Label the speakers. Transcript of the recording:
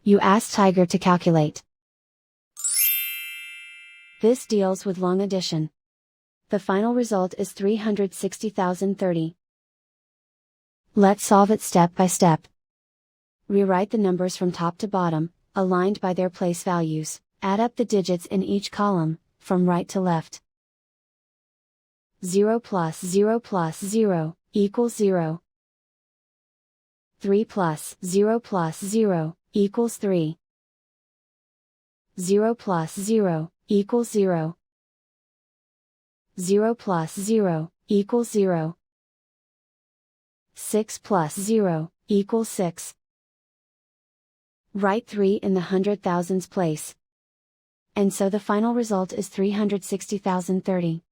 Speaker 1: You ask Tiger to calculate. This deals with long addition. The final result is 360,030. Let's solve it step by step. Rewrite the numbers from top to bottom, aligned by their place values. Add up the digits in each column, from right to left. 0 plus 0 plus 0, equals 0. 3 plus 0 plus 0, equals 3. 0 plus 0, equals 0. 0 plus 0, equals 0. 6 plus 0, equals 6. Write 3 in the hundred thousands place. And so the final result is 360,030.